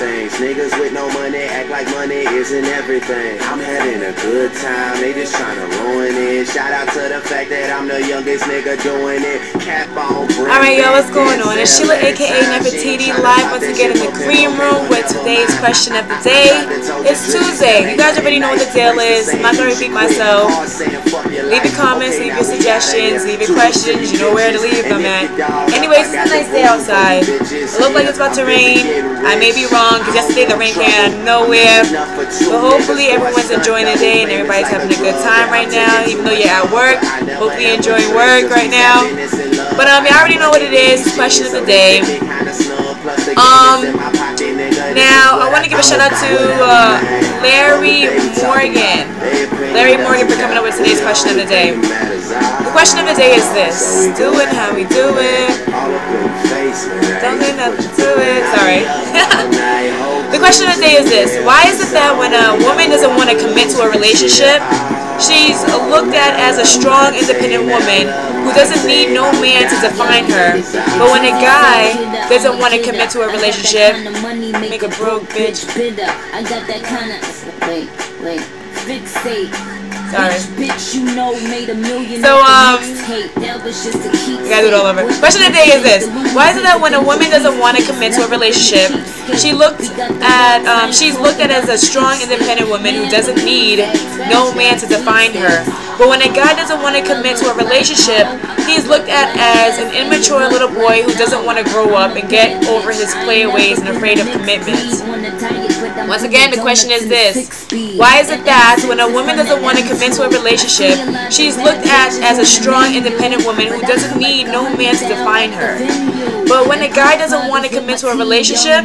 things. Niggas with no money act like money isn't everything. I'm having a good time, they just trying to ruin it. Shout out to the fact that I'm the youngest nigga doing it. Cap on. Alright, y'all, what's going on? It's Sheila, aka Nefertiti, live once again in the green room with today's question of the day. It's Tuesday. You guys already know what the deal is. I'm not going to repeat myself. Leave your comments, leave your suggestions, leave your questions. You know where to leave them at. Anyways, it's a nice day outside. It looks like it's about to rain. I may be wrong because yesterday the rain came out of nowhere. But hopefully everyone's enjoying the day and everybody's having a good time right now. Even though you're at work, hopefully you're enjoying work right now. But I already know what it is. Question of the day. Now I want to give a shout out to Larry Morgan. Larry Morgan for coming up with today's question of the day. The question of the day is this: do it how we do it. Don't do nothing to it. Sorry. The question of the day is this: why is it that when a woman doesn't want to commit to a relationship, she's looked at as a strong, independent woman who doesn't need no man to define her? But when a guy doesn't want to commit to a relationship, make a broke bitch. Sorry. So, I gotta do it all over. Question of the day is this: why is it that when a woman doesn't want to commit to a relationship, she's looked at as a strong, independent woman who doesn't need no man to define her? But when a guy doesn't want to commit to a relationship, he's looked at as an immature little boy who doesn't want to grow up and get over his play ways and afraid of commitments. Once again, the question is this: why is it that when a woman doesn't want to commit to a relationship, she's looked at as a strong, independent woman who doesn't need no man to define her? But when a guy doesn't want to commit to a relationship,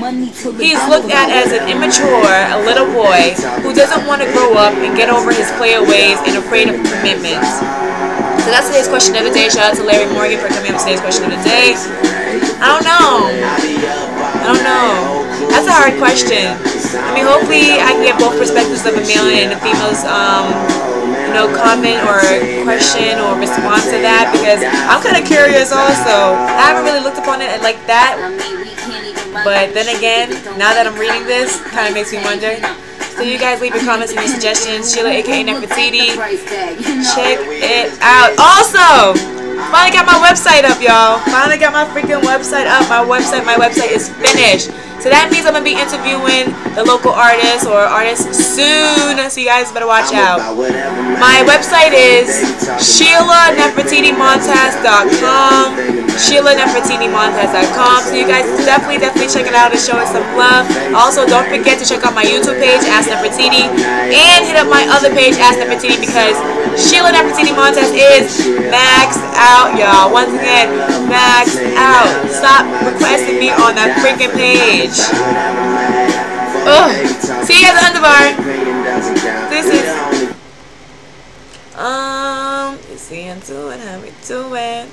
he's looked at as an immature, a little boy who doesn't want to grow up and get over his player ways and afraid of commitments. So that's today's question of the day. Shout out to Larry Morgan for coming up with today's question of the day. I don't know. That's a hard question. I mean, hopefully I can get both perspectives of a male and a female's comment or question or response to that, because I'm kind of curious also. I haven't really looked upon it like that, but then again, now that I'm reading this, it kind of makes me wonder. So you guys leave your comments and your suggestions. Sheila, aka Nefertiti. Check it out. Also, finally got my website up, y'all. Finally got my freaking website up. My website is finished. So that means I'm going to be interviewing the local artists or artists soon. So you guys better watch out. My website is SheilaNefertitiMontaz.com. SheilaNefertitiMontaz.com. So you guys definitely check it out and show it some love. Also, don't forget to check out my YouTube page, Ask Nefertiti, and hit up my other page, Ask Nefertiti, because Sheila Nefertiti Montaz is maxed out, y'all. Once again, maxed out. Stop requesting me on that freaking page. Ugh. See you at the underbar. This is see you into it, how we do it.